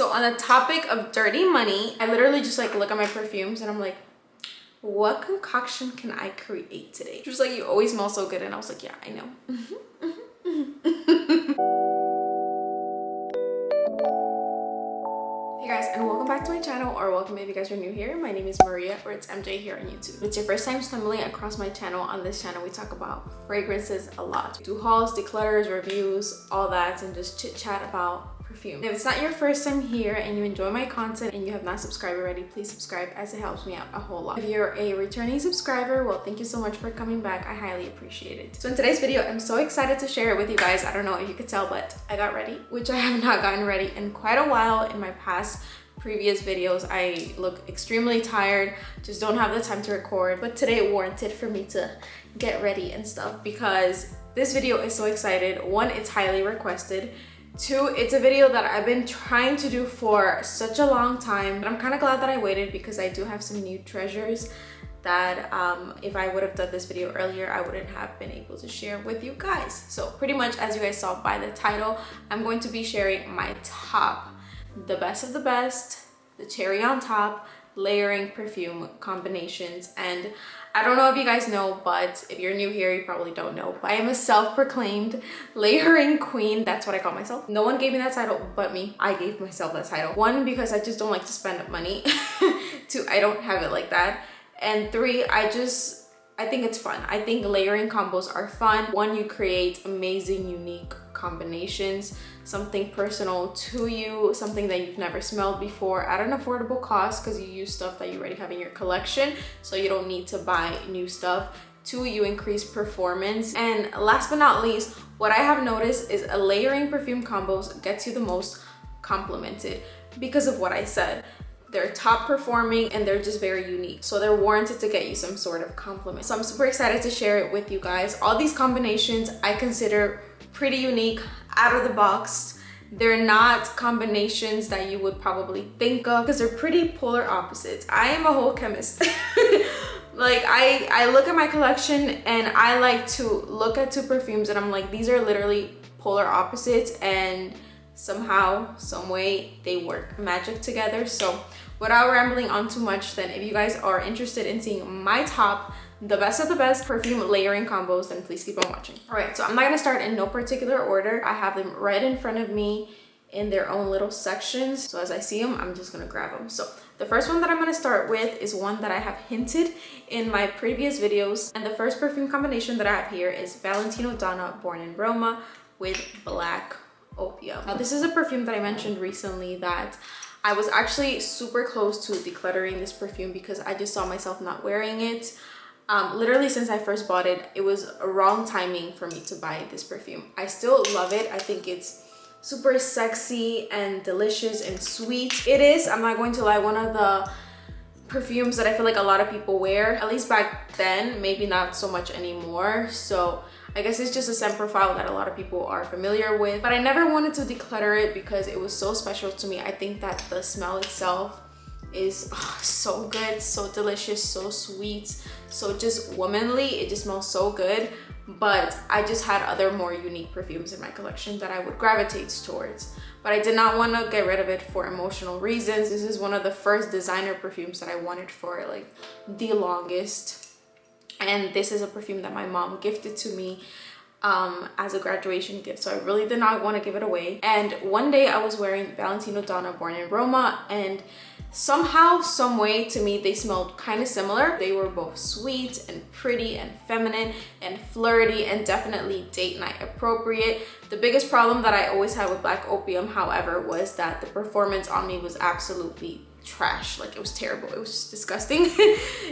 So on the topic of dirty money, I literally just like look at my perfumes and I'm like, what concoction can I create today? She was like, you always smell so good. And I was like, yeah, I know. Hey guys, and welcome back to my channel, or welcome if you guys are new here. My name is Maria, or it's MJ here on YouTube. If it's your first time stumbling across my channel, on this channel we talk about fragrances a lot. We do hauls, declutters, reviews, all that, and just chit chat about perfume. If it's not your first time here and you enjoy my content and you have not subscribed already, please subscribe, as it helps me out a whole lot. If you're a returning subscriber, well, thank you so much for coming back. I highly appreciate it. So in today's video, I'm so excited to share it with you guys. I don't know if you could tell, but I got ready, which I have not gotten ready in quite a while. In my previous videos, I look extremely tired, just don't have the time to record, but today it warranted for me to get ready and stuff because this video is so excited. One, it's highly requested. Two, it's a video that I've been trying to do for such a long time, but I'm kind of glad that I waited because I do have some new treasures that if I would have done this video earlier, I wouldn't have been able to share with you guys. So pretty much, as you guys saw by the title, I'm going to be sharing my top, the best of the best, the cherry on top, layering perfume combinations. And I don't know if you guys know, but if you're new here, you probably don't know, but I am a self-proclaimed layering queen. That's what I call myself. No one gave me that title but me. I gave myself that title. One, because I just don't like to spend money. Two, I don't have it like that. And three, I think it's fun. I think layering combos are fun. One, you create amazing, unique combinations, something personal to you, something that you've never smelled before at an affordable cost because you use stuff that you already have in your collection, so you don't need to buy new stuff. Two, you increase performance. And last but not least, what I have noticed is a layering perfume combos gets you the most complimented because of what I said. They're top performing and they're just very unique. So they're warranted to get you some sort of compliment. So I'm super excited to share it with you guys. All these combinations I consider pretty unique, out of the box. They're not combinations that you would probably think of because they're pretty polar opposites. I am a whole chemist. Like I look at my collection and I like to look at two perfumes and I'm like, these are literally polar opposites, and somehow, some way they work magic together. So without rambling on too much, then if you guys are interested in seeing my top, the best of the best perfume layering combos, then please keep on watching. All right, so I'm not gonna start in no particular order. I have them right in front of me in their own little sections. So as I see them, I'm just gonna grab them. So the first one that I'm gonna start with is one that I have hinted in my previous videos. And the first perfume combination that I have here is Valentino Donna Born in Roma with Black Opium. Now this is a perfume that I mentioned recently that I was actually super close to decluttering this perfume because I just saw myself not wearing it. Literally since I first bought it, it was a wrong timing for me to buy this perfume. I still love it. I think it's super sexy and delicious and sweet. It is, I'm not going to lie, one of the perfumes that I feel like a lot of people wear, at least back then, maybe not so much anymore. So I guess it's just a scent profile that a lot of people are familiar with, but I never wanted to declutter it because it was so special to me. I think that the smell itself is so good, so delicious, so sweet, so just womanly. It just smells so good. But I just had other more unique perfumes in my collection that I would gravitate towards, but I did not want to get rid of it for emotional reasons. This is one of the first designer perfumes that I wanted for like the longest, and this is a perfume that my mom gifted to me as a graduation gift, so I really did not want to give it away. And one day I was wearing Valentino Donna Born in Roma, and somehow, some way, to me they smelled kind of similar. They were both sweet and pretty and feminine and flirty and definitely date night appropriate. The biggest problem that I always had with Black Opium, however, was that the performance on me was absolutely trash. Like, it was terrible. It was just disgusting.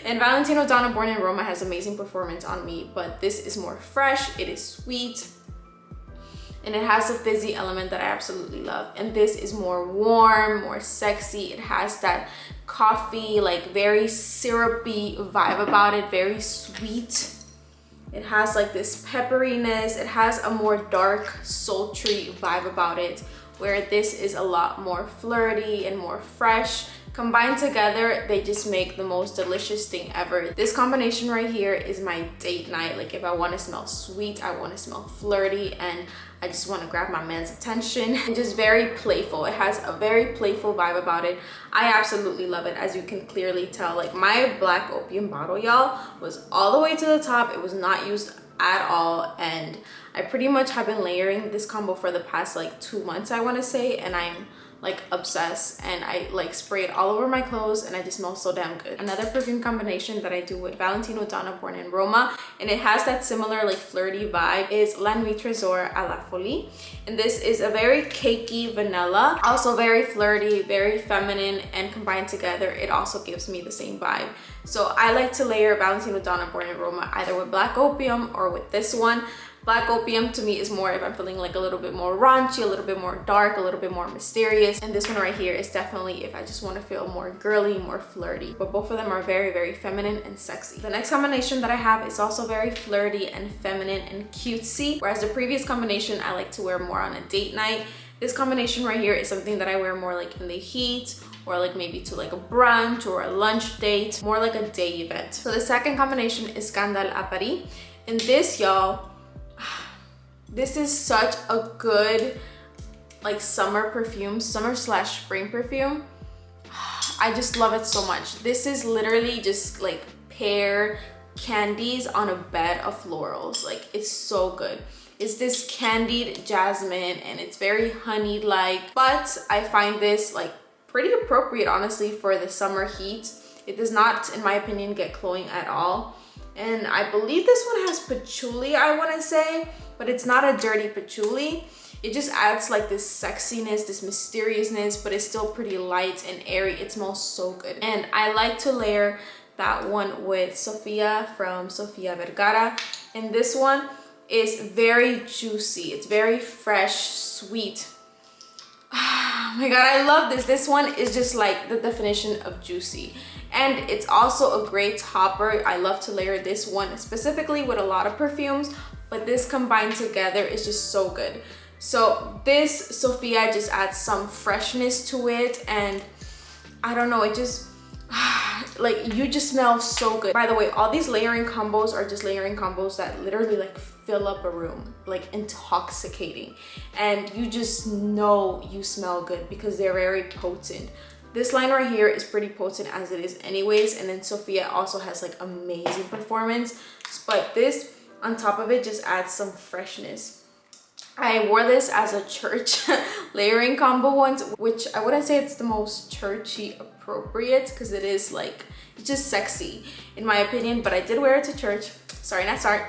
And Valentino Donna Born in Roma has amazing performance on me, but this is more fresh, it is sweet, and it has a fizzy element that I absolutely love. And this is more warm, more sexy. It has that coffee, like very syrupy vibe about it, very sweet. It has like this pepperiness. It has a more dark, sultry vibe about it, where this is a lot more flirty and more fresh, Combined together, they just make the most delicious thing ever. This combination right here is my date night. Like if I want to smell sweet, I want to smell flirty, and I just want to grab my man's attention, and just very playful. It has a very playful vibe about it. I absolutely love it, as you can clearly tell. Like my black opium bottle, y'all, was all the way to the top. It was not used at all, and I pretty much have been layering this combo for the past like 2 months, I want to say, and I'm like obsessed, and I like spray it all over my clothes, and I just smell so damn good. Another perfume combination that I do with Valentino Donna Born in Roma, and it has that similar like flirty vibe, is La Nuit Trésor à la Folie. And this is a very cakey vanilla, also very flirty, very feminine, and combined together it also gives me the same vibe. So I like to layer Valentino Donna Born in Roma either with black opium or with this one. Black opium to me is more if I'm feeling like a little bit more raunchy, a little bit more dark, a little bit more mysterious. And this one right here is definitely if I just want to feel more girly, more flirty. But both of them are very, very feminine and sexy. The next combination that I have is also very flirty and feminine and cutesy. Whereas the previous combination I like to wear more on a date night. This combination right here is something that I wear more like in the heat, or like maybe to like a brunch or a lunch date, more like a day event. So the second combination is Gandal Apari. And this, y'all, this is such a good like summer perfume, summer/spring perfume. I just love it so much. This is literally just like pear candies on a bed of florals. Like it's so good. It's this candied jasmine, and it's very honey like, but I find this like pretty appropriate honestly for the summer heat. It does not, in my opinion, get cloying at all. And I believe this one has patchouli, I want to say, but it's not a dirty patchouli. It just adds like this sexiness, this mysteriousness, but it's still pretty light and airy. It smells so good. And I like to layer that one with Sofia from Sofia Vergara. And this one is very juicy. It's very fresh, sweet. Oh my god, I love this. This one is just like the definition of juicy. And it's also a great topper. I love to layer this one specifically with a lot of perfumes, but this combined together is just so good. So this Sofia just adds some freshness to it, and I don't know, it just like you just smell so good. By the way, all these layering combos are just layering combos that literally like fill up a room, like intoxicating, and you just know you smell good because they're very potent. This line right here is pretty potent as it is anyways, and then Sofia also has like amazing performance, but this on top of it just adds some freshness. I wore this as a church layering combo once, which I wouldn't say it's the most churchy appropriate because it is like, it's just sexy in my opinion, but I did wear it to church. Sorry, not sorry.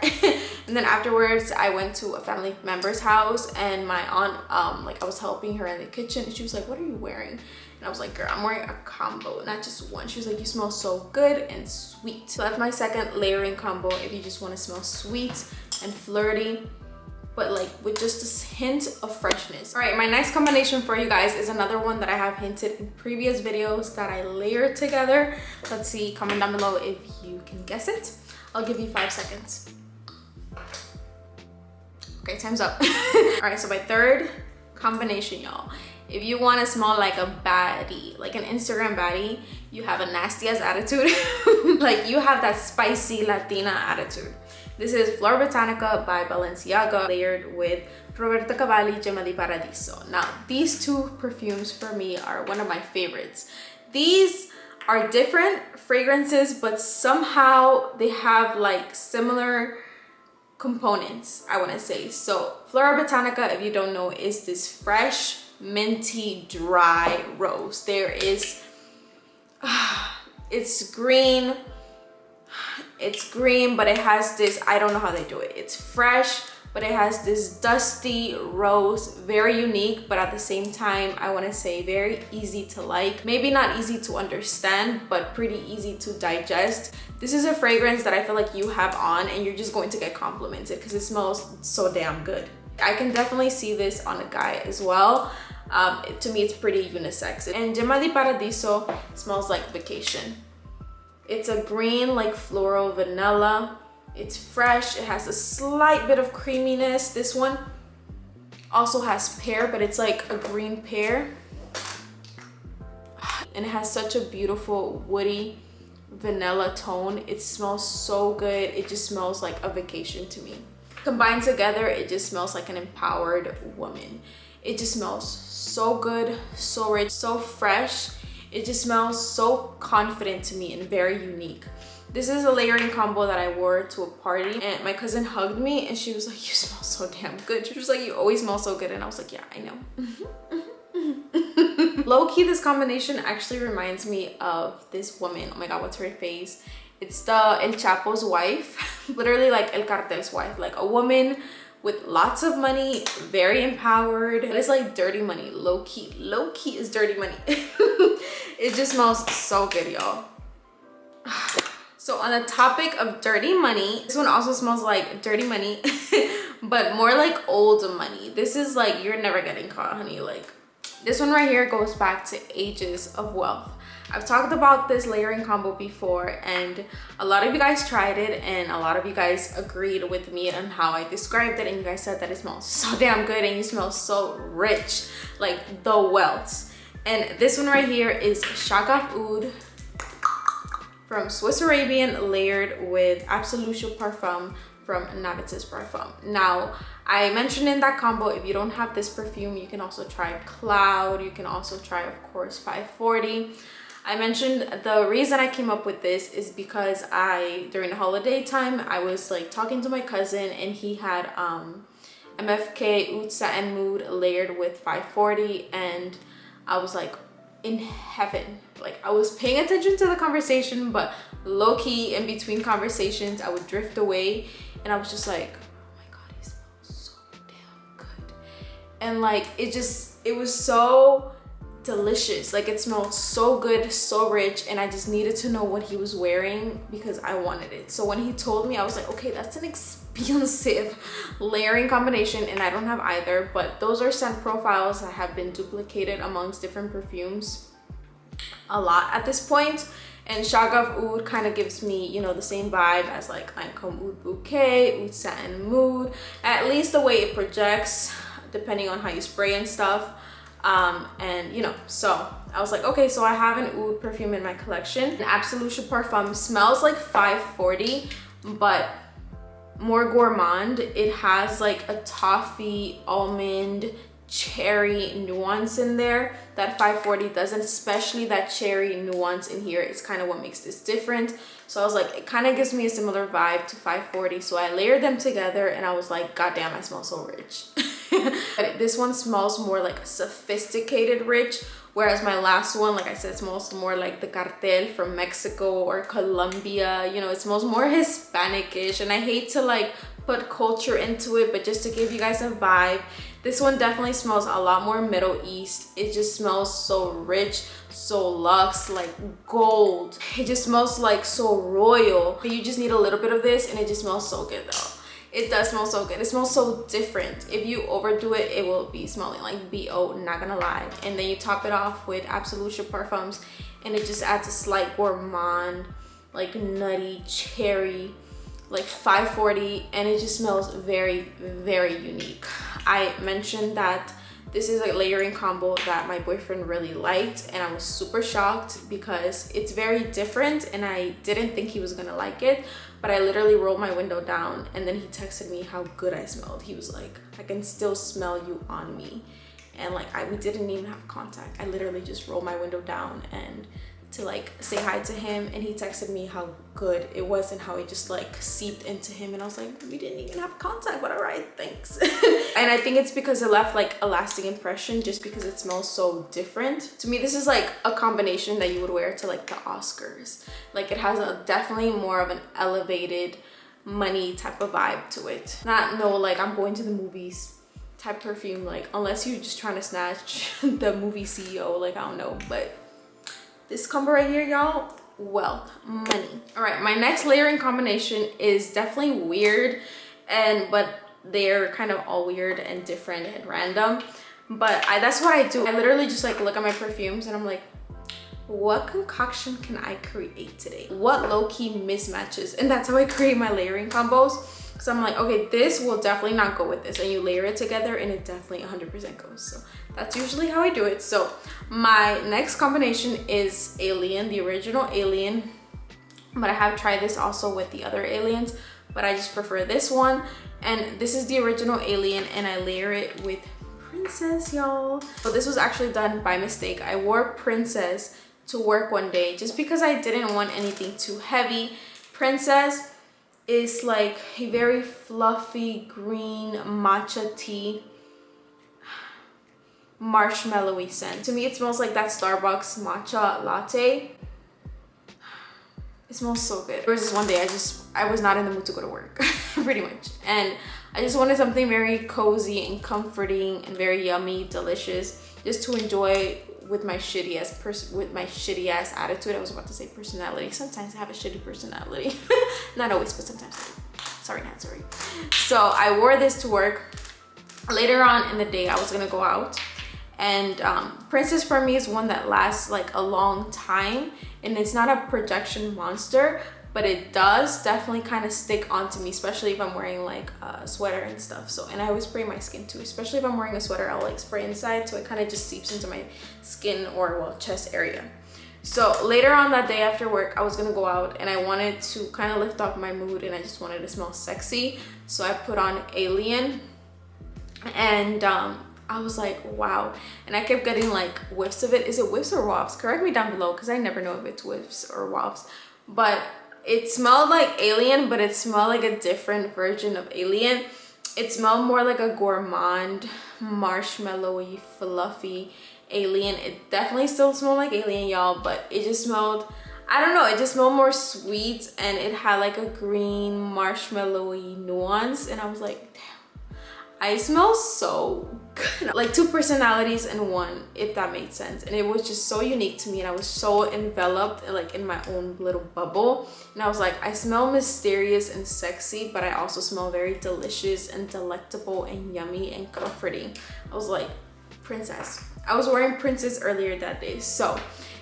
And then afterwards I went to a family member's house, and my aunt, like I was helping her in the kitchen, and she was like, what are you wearing? And I was like, girl, I'm wearing a combo, not just one. She was like, you smell so good and sweet. So that's my second layering combo if you just want to smell sweet and flirty, but like with just this hint of freshness. All right, my next combination for you guys is another one that I have hinted in previous videos that I layered together. Let's see, comment down below if you can guess it. I'll give you 5 seconds. Okay, time's up. All right, so my third combination, y'all. If you want to smell like a baddie, like an Instagram baddie, you have a nasty ass attitude. Like you have that spicy Latina attitude. This is Flor Botanica by Balenciaga, layered with Roberto Cavalli Gemma di Paradiso. Now, these two perfumes for me are one of my favorites. These are different fragrances, but somehow they have like similar components, I want to say. So Flora Botanica, if you don't know, is this fresh, minty, dry rose. There is, it's green, but it has this, I don't know how they do it. It's fresh, but it has this dusty rose, very unique, but at the same time, I want to say very easy to like. Maybe not easy to understand, but pretty easy to digest. This is a fragrance that I feel like you have on and you're just going to get complimented because it smells so damn good. I can definitely see this on a guy as well. To me, it's pretty unisex. And Gemma di Paradiso smells like vacation. It's a green, like floral vanilla. It's fresh. It has a slight bit of creaminess. This one also has pear, but it's like a green pear. and it has such a beautiful woody vanilla tone. It smells so good. It just smells like a vacation to me. Combined together, it just smells like an empowered woman. It just smells so good, so rich, so fresh. It just smells so confident to me and very unique. This is a layering combo that I wore to a party, and my cousin hugged me and she was like, you smell so damn good. She was like, you always smell so good. And I was like, yeah, I know. Low-key, this combination actually reminds me of this woman. Oh my god, what's her face? It's the El Chapo's wife. Literally like El Cartel's wife. Like a woman with lots of money, very empowered. It's like dirty money, low-key. Low-key is dirty money. It just smells so good, y'all. So on the topic of dirty money, this one also smells like dirty money, but more like old money. This is like, you're never getting caught, honey. Like, this one right here goes back to ages of wealth. I've talked about this layering combo before, and a lot of you guys tried it, and a lot of you guys agreed with me on how I described it, and you guys said that it smells so damn good and you smell so rich, like the wealth. And this one right here is Shaghaf Oud from Swiss Arabian, layered with Absolutio Parfum from Navitus Perfume. Now, I mentioned in that combo, if you don't have this perfume, you can also try Cloud. You can also try, of course, 540. I mentioned the reason I came up with this is because during the holiday time, I was like talking to my cousin, and he had MFK Oud Satin Mood layered with 540, and I was like in heaven. Like, I was paying attention to the conversation, but low-key in between conversations I would drift away, and I was just like, oh my god, he smells so damn good. And like, it was so delicious. Like, it smelled so good, so rich, and I just needed to know what he was wearing because I wanted it. So when he told me, I was like, okay, that's an expensive layering combination, and I don't have either, but those are scent profiles that have been duplicated amongst different perfumes a lot at this point. And Shaghaf Oud kind of gives me, you know, the same vibe as like Lancome Oud Bouquet, Oud Satin Mood, at least the way it projects depending on how you spray and stuff. And you know, so I was like, okay, so I have an oud perfume in my collection. An Absolutio Parfum smells like 540, but more gourmand. It has like a toffee, almond, cherry nuance in there that 540 doesn't, especially that cherry nuance in here. It's kind of what makes this different. So I was like, it kind of gives me a similar vibe to 540. So I layered them together, and I was like, god damn, I smell so rich. But this one smells more like sophisticated rich, whereas my last one, like I said, smells more like the Cartel from Mexico or Colombia. You know, it smells more Hispanic-ish, and I hate to like put culture into it, but just to give you guys a vibe, this one definitely smells a lot more Middle East. It just smells so rich, so luxe, like gold. It just smells like so royal. But you just need a little bit of this, and it just smells so good though. It does smell so good. It smells so different. If you overdo it, it will be smelling like BO, not gonna lie. And then you top it off with Absolutio Parfums, and it just adds a slight gourmand, like nutty, cherry, like 540, and it just smells very, very unique. I mentioned that this is a layering combo that my boyfriend really liked, and I was super shocked because it's very different, and I didn't think he was gonna like it. But I literally rolled my window down, and then he texted me how good I smelled. He was like, I can still smell you on me. And like, we didn't even have contact. I literally just rolled my window down and to like say hi to him, and he texted me how good it was and how it just like seeped into him. And I was like, we didn't even have contact, but all right, thanks. And I think it's because it left like a lasting impression, just because it smells so different. To me, this is like a combination that you would wear to like the Oscars. Like, it has a definitely more of an elevated money type of vibe to it. Not no like I'm going to the movies type perfume, like unless you're just trying to snatch the movie CEO, like I don't know. But this combo right here, y'all, wealth, money. All right, my next layering combination is definitely weird, but they're kind of all weird and different and random. But that's what I do. I literally just like look at my perfumes, and I'm like, what concoction can I create today? What low-key mismatches? And that's how I create my layering combos. because I'm like, okay, this will definitely not go with this, and you layer it together and it definitely 100% goes. So that's usually how I do it. So my next combination is Alien, the original Alien, but I have tried this also with the other Aliens, but I just prefer this one. And this is the original Alien, and I layer it with Princess, y'all. So this was actually done by mistake. I wore Princess to work one day just because I didn't want anything too heavy. Princess is like a very fluffy green matcha tea, marshmallowy scent. To me, it smells like that Starbucks matcha latte. It smells so good. There was this one day I was not in the mood to go to work, pretty much. And I just wanted something very cozy and comforting and very yummy, delicious, just to enjoy with my shitty ass attitude. I was about to say personality. Sometimes I have a shitty personality. Not always, but sometimes I do. Sorry, not sorry. So I wore this to work. Later on in the day, I was gonna go out. And Princess for me is one that lasts like a long time, and it's not a projection monster, but it does definitely kind of stick onto me, especially if I'm wearing like a sweater and stuff. So, and I always spray my skin too, especially if I'm wearing a sweater, I'll like spray inside, so it kind of just seeps into my skin or, well, chest area. So later on that day after work, I was gonna go out and I wanted to kind of lift up my mood, and I just wanted to smell sexy. So I put on Alien, and I was like, wow. And I kept getting like whiffs of it. Is it whiffs or wafts? Correct me down below, because I never know if it's whiffs or wafts. But it smelled like Alien, but it smelled like a different version of Alien. It smelled more like a gourmand, marshmallowy, fluffy Alien. It definitely still smelled like Alien, y'all, but it just smelled, I don't know, it just smelled more sweet, and it had like a green marshmallowy nuance. And I was like, damn, I smell so good. Like two personalities in one, if that made sense. And it was just so unique to me, and I was so enveloped like in my own little bubble. And I was like, I smell mysterious and sexy, but I also smell very delicious and delectable and yummy and comforting. I was like, Princess. I was wearing Princess earlier that day, so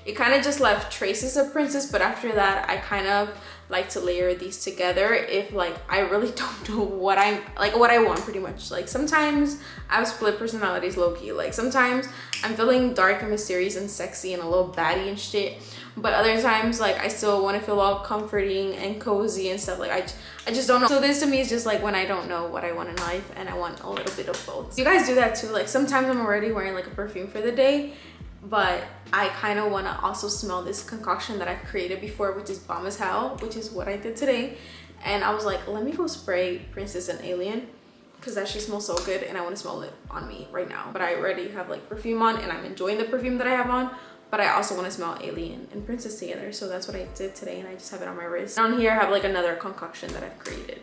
it kind of just left traces of Princess. But after that, I kind of like to layer these together if like I really don't know what I want, pretty much. Like sometimes I have split personalities, low-key. Like sometimes I'm feeling dark and mysterious and sexy and a little baddie and shit, but other times like I still want to feel all comforting and cozy and stuff. Like I just don't know. So this to me is just like when I don't know what I want in life, and I want a little bit of both. You guys do that too? Like sometimes I'm already wearing like a perfume for the day, but I kind of want to also smell this concoction that I've created before, which is bomb as hell, which is what I did today. And I was like, let me go spray Princess and Alien, because that shit smells so good and I want to smell it on me right now. But I already have like perfume on, and I'm enjoying the perfume that I have on, but I also want to smell Alien and Princess together. So that's what I did today, and I just have it on my wrist. Down here I have like another concoction that I've created.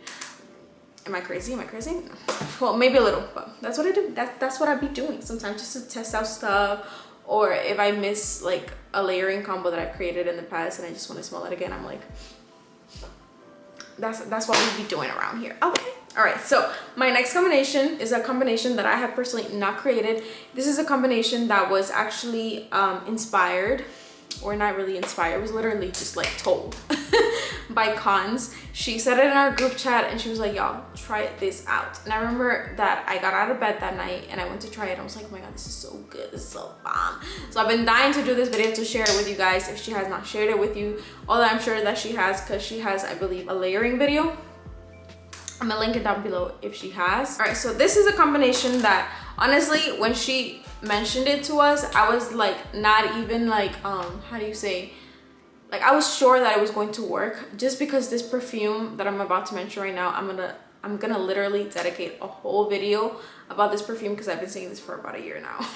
Am I crazy? Am I crazy? No. Well, maybe a little, but that's what I do. That's what I be doing sometimes, just to test out stuff. Or if I miss like a layering combo that I've created in the past and I just want to smell it again, I'm like, that's what we be doing around here. Okay. All right. So my next combination is a combination that I have personally not created. This is a combination that was actually inspired, or not really inspired. It was literally just like told by Cons. She said it in our group chat, and she was like, y'all, try this out. And I remember that I got out of bed that night and I went to try it, and I was like, oh my god, this is so good, this is so bomb. So I've been dying to do this video to share it with you guys if she has not shared it with you, although I'm sure that she has, because she has, I believe, a layering video. I'm gonna link it down below if she has. All right, so this is a combination that honestly, when she mentioned it to us, I was like not even like how do you say, like I was sure that it was going to work, just because this perfume that I'm about to mention right now, I'm gonna literally dedicate a whole video about this perfume, because I've been saying this for about a year now.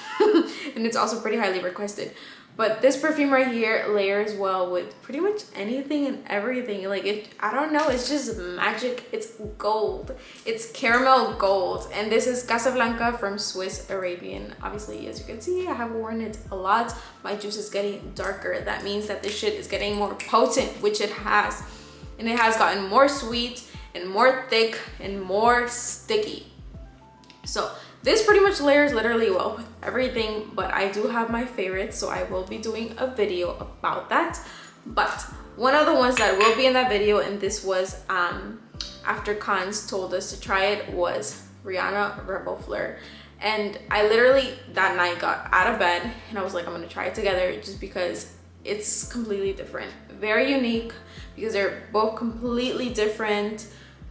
And it's also pretty highly requested. But this perfume right here layers well with pretty much anything and everything. Like it, I don't know, it's just magic. It's gold. It's caramel gold. And this is Casablanca from Swiss Arabian. Obviously, as you can see, I have worn it a lot. My juice is getting darker. That means that this shit is getting more potent, which it has. And it has gotten more sweet and more thick and more sticky. So this pretty much layers literally well with everything, but I do have my favorites, so I will be doing a video about that. But one of the ones that will be in that video, and this was after Cons told us to try it was Rihanna Rebel Fleur. And I literally that night got out of bed and I was like, I'm gonna try it together just because it's completely different. Very unique because they're both completely different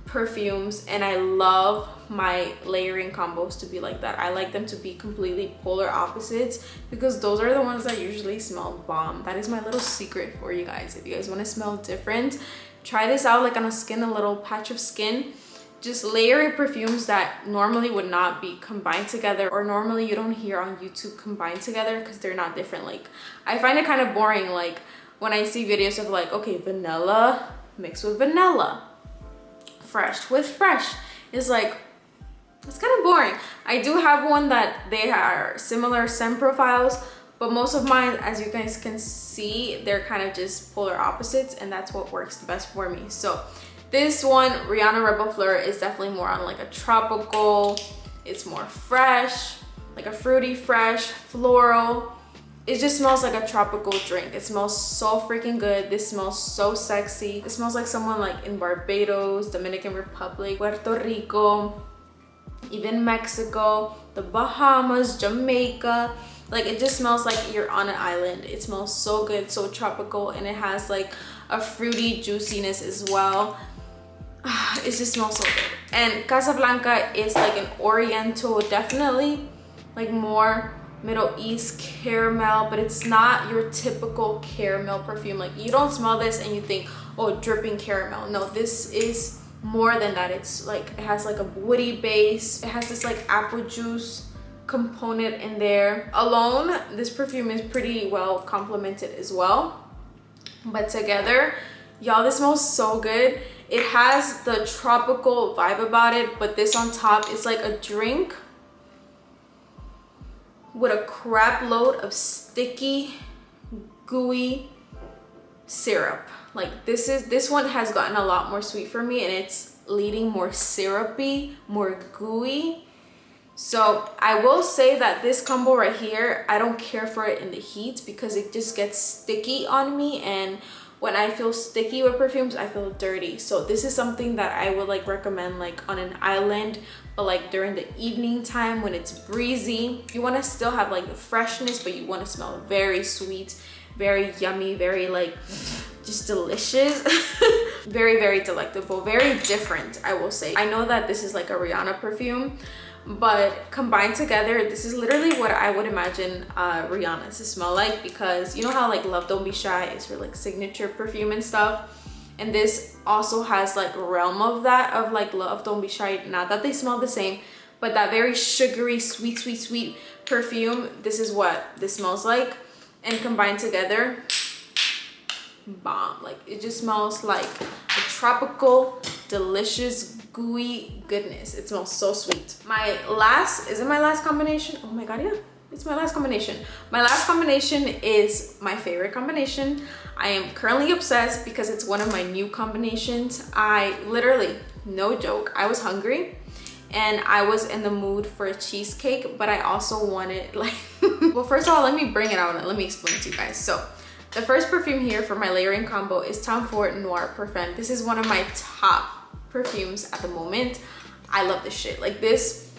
perfumes, and I love my layering combos to be like that. I like them to be completely polar opposites because those are the ones that usually smell bomb. That is my little secret for you guys. If you guys want to smell different, try this out like on a skin, a little patch of skin. Just layering perfumes that normally would not be combined together, or normally you don't hear on YouTube combined together because they're not different. Like, I find it kind of boring, like when I see videos of like, okay, vanilla mixed with vanilla, fresh with fresh. It's like, it's kind of boring. I do have one that they are similar scent profiles, but most of mine, as you guys can see, they're kind of just polar opposites, and that's what works the best for me. So this one, Rihanna Rebel Fleur, is definitely more on like a tropical. It's more fresh, like a fruity, fresh, floral. It just smells like a tropical drink. It smells so freaking good. This smells so sexy. It smells like someone like in Barbados, Dominican Republic, Puerto Rico, even Mexico, the Bahamas, Jamaica. Like, it just smells like you're on an island. It smells so good, so tropical, and it has like a fruity juiciness as well. It just smells so good. And Casablanca is like an oriental, definitely like more Middle East caramel, but it's not your typical caramel perfume. Like, you don't smell this and you think, oh, dripping caramel. No, this is more than that. It's like, it has like a woody base. It has this like apple juice component in there. Alone, this perfume is pretty well complemented as well, but together, y'all, this smells so good. It has the tropical vibe about it, but this on top is like a drink with a crap load of sticky, gooey syrup. Like, this one has gotten a lot more sweet for me, and it's leading more syrupy, more gooey. So I will say that this combo right here, I don't care for it in the heat because it just gets sticky on me, and when I feel sticky with perfumes, I feel dirty. So this is something that I would like recommend like on an island, but like during the evening time when it's breezy. You want to still have like the freshness, but you want to smell very sweet, very yummy, very like just delicious. Very, very delectable, very different, I will say. I know that this is like a Rihanna perfume, but combined together, this is literally what I would imagine Rihanna to smell like, because you know how like Love Don't Be Shy is her like signature perfume and stuff, and this also has like a realm of that, of like Love Don't Be Shy. Not that they smell the same, but that very sugary, sweet, sweet, sweet perfume, this is what this smells like. And combined together, bomb. Like, it just smells like a tropical, delicious, gooey goodness. It smells so sweet. My last, is it my last combination? Oh my god, yeah, it's my last combination. My last combination is my favorite combination. I am currently obsessed because it's one of my new combinations. I literally, no joke, I was hungry and I was in the mood for a cheesecake, but I also wanted like well, first of all, let me bring it out and let me explain to you guys. So the first perfume here for my layering combo is Tom Ford Noir Parfum. This is one of my top perfumes at the moment. I love this shit. Like, this,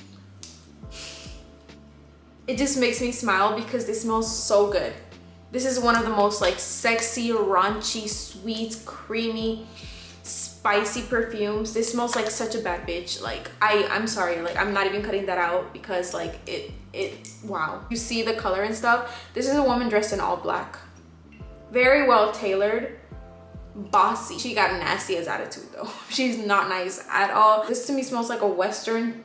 it just makes me smile because this smells so good. This is one of the most like sexy, raunchy, sweet, creamy, spicy perfumes. This smells like such a bad bitch. Like, I'm sorry, like, I'm not even cutting that out because like it wow. You see the color and stuff. This is a woman dressed in all black. Very well tailored, bossy. She got nasty as attitude though. She's not nice at all. This to me smells like a Western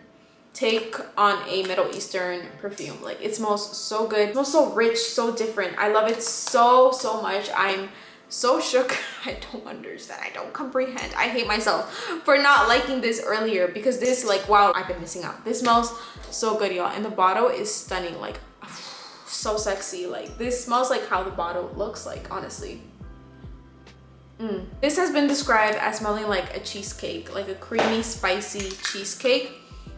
take on a Middle Eastern perfume. Like, it smells so good. It smells so rich, so different. I love it so, so much. I'm so shook. I don't understand. I don't comprehend. I hate myself for not liking this earlier because this, like, wow, I've been missing out. This smells so good, y'all. And the bottle is stunning. Like, so sexy. Like, this smells like how the bottle looks like, honestly. This has been described as smelling like a cheesecake, like a creamy, spicy cheesecake.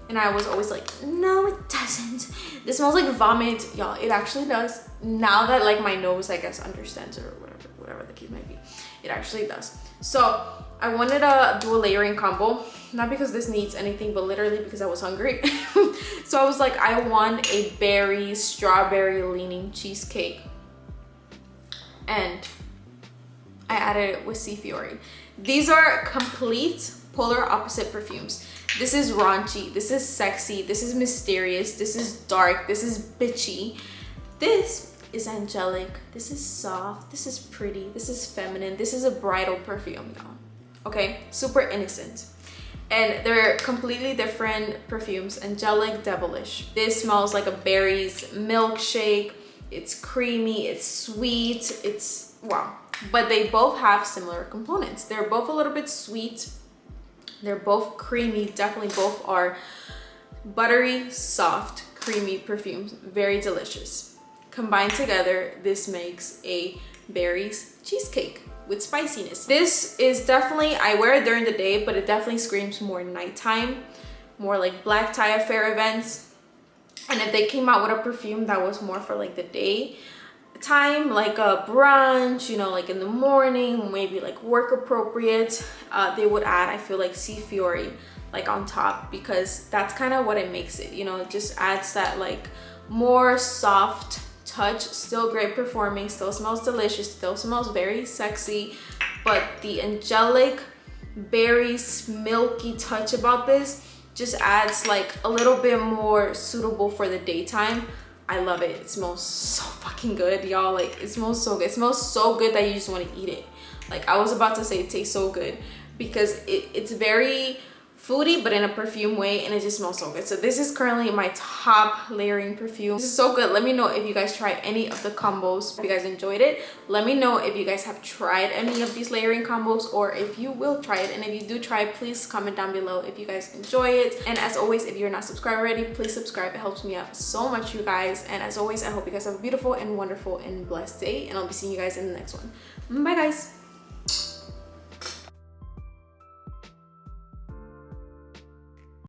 And I was always like, no, it doesn't. This smells like vomit. Y'all, it actually does. Now that like my nose, I guess, understands it or whatever the case might be, it actually does. So I wanted to do a layering combo, not because this needs anything, but literally because I was hungry. So I was like, I want a berry, strawberry leaning cheesecake. And I added it with Sea Fiori. These are complete polar opposite perfumes. This is raunchy, this is sexy, this is mysterious, this is dark, this is bitchy. This is angelic, this is soft, this is pretty, this is feminine, this is a bridal perfume, y'all. Okay, super innocent. And they're completely different perfumes. Angelic, devilish. This smells like a berries milkshake. It's creamy, it's sweet, it's wow. But they both have similar components. They're both a little bit sweet. They're both creamy. Definitely both are buttery, soft, creamy perfumes. Very delicious. Combined together, this makes a berries cheesecake with spiciness. This is definitely, I wear it during the day, but it definitely screams more nighttime, more like black tie affair events. And if they came out with a perfume that was more for like the day time, like a brunch, you know, like in the morning, maybe like work appropriate, they would add, I feel like, Sea Fiori like on top, because that's kind of what it makes it, you know, it just adds that like more soft touch. Still great performing, still smells delicious, still smells very sexy, but the angelic berries milky touch about this just adds like a little bit more suitable for the daytime. I love it. It smells so fucking good, y'all. Like, it smells so good. It smells so good that you just want to eat it. Like, I was about to say it tastes so good, because it's very foodie, but in a perfume way, and it just smells so good. So this is currently my top layering perfume. This is so good. Let me know if you guys tried any of the combos, if you guys enjoyed it. Let me know if you guys have tried any of these layering combos, or if you will try it. And if you do try it, please comment down below if you guys enjoy it. And as always, if you're not subscribed already, please subscribe. It helps me out so much, you guys. And as always, I hope you guys have a beautiful and wonderful and blessed day, and I'll be seeing you guys in the next one. Bye, guys.